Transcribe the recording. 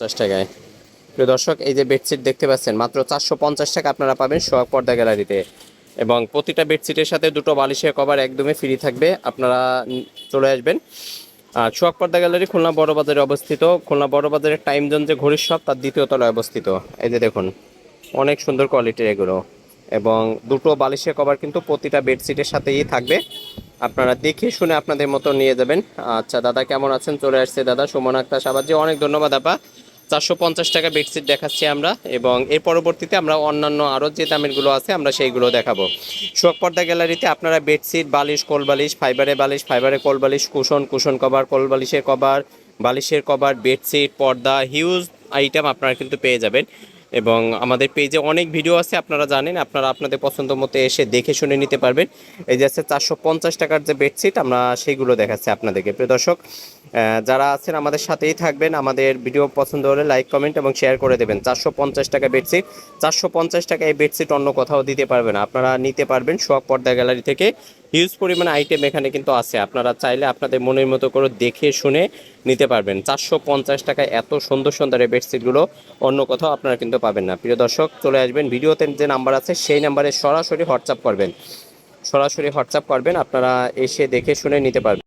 টাকায়। প্রিয় দর্শক, এই যে বেডশিট দেখতে পাচ্ছেন মাত্র 450 টাকা আপনারা পাবেন সোহাগ পর্দা গ্যালারিতে। এবং প্রতিটা বেডশিটের সাথে দুটো বালিশের কভার একদমই ফ্রি থাকবে। আপনারা চলে আসবেন। আর সোহাগ পর্দা গ্যালারি খুলনা বড় বাজারে অবস্থিত। খুলনা বড় বাজারের টাইম জোন যে ঘড়ির শপ তার দ্বিতীয় তলায় অবস্থিত। এই যে দেখুন, অনেক সুন্দর কোয়ালিটির এগুলো। এবং দুটো বালিশের কভার কিন্তু প্রতিটা বেডশিটের সাথেই থাকবে। আপনারা দেখে শুনে আপনাদের মতো নিয়ে যাবেন। আচ্ছা দাদা, কেমন আছেন? চলে আসছে দাদা সুমন আক্তার সাবাজি, অনেক ধন্যবাদ আপা। 450 টাকা বেডশিট দেখাচ্ছি আমরা, এবং এর পরবর্তীতে আমরা অন্যান্য আরও যে দামেরগুলো আছে আমরা সেইগুলো দেখাবো। সোহাগ পর্দা গ্যালারিতে আপনারা বেডশিট, বালিশ, কোল বালিশ, বালিশ, ফাইবারে কোল বালিশ, কুশন কভার, কোল বালিশের কভার, বালিশের কভার, বেডশিট, পর্দা, হিউজ আইটেম আপনারা কিন্তু পেয়ে যাবেন। এবং আমাদের পেজে অনেক ভিডিও আছে, আপনারা জানেন, আপনারা আপনাদের পছন্দ মতো এসে দেখে শুনে নিতে পারবেন। এই যে আছে 450 টাকার যে বেডশিট, আমরা সেইগুলো দেখাচ্ছি আপনাদেরকে। প্রিয় দর্শক, যারা আছেন আমাদের সাথেই থাকবেন। আমাদের ভিডিও পছন্দ হলে লাইক, কমেন্ট এবং শেয়ার করে দেবেন। 450 টাকা বেডশিট, 450 টাকা এই বেডশিট অন্য কোথাও দিতে পারবেন না। আপনারা নিতে পারবেন সোহাগ পর্দা গ্যালারি থেকে। হিউজ পরিমাণে আইটেম এখানে কিন্তু আছে, আপনারা চাইলে আপনাদের মনের মতো করে দেখে শুনে নিতে পারবেন। 450 টাকায় এত সুন্দর সুন্দর এই বেডশিটগুলো অন্য কোথাও আপনারা কিন্তু পাবেন না। প্রিয় দর্শক, চলে আসবেন, ভিডিওতে যে নাম্বার আছে সেই নাম্বারে সরাসরি হোয়াটসঅ্যাপ করবেন। আপনারা এসে দেখে শুনে নিতে পারবেন।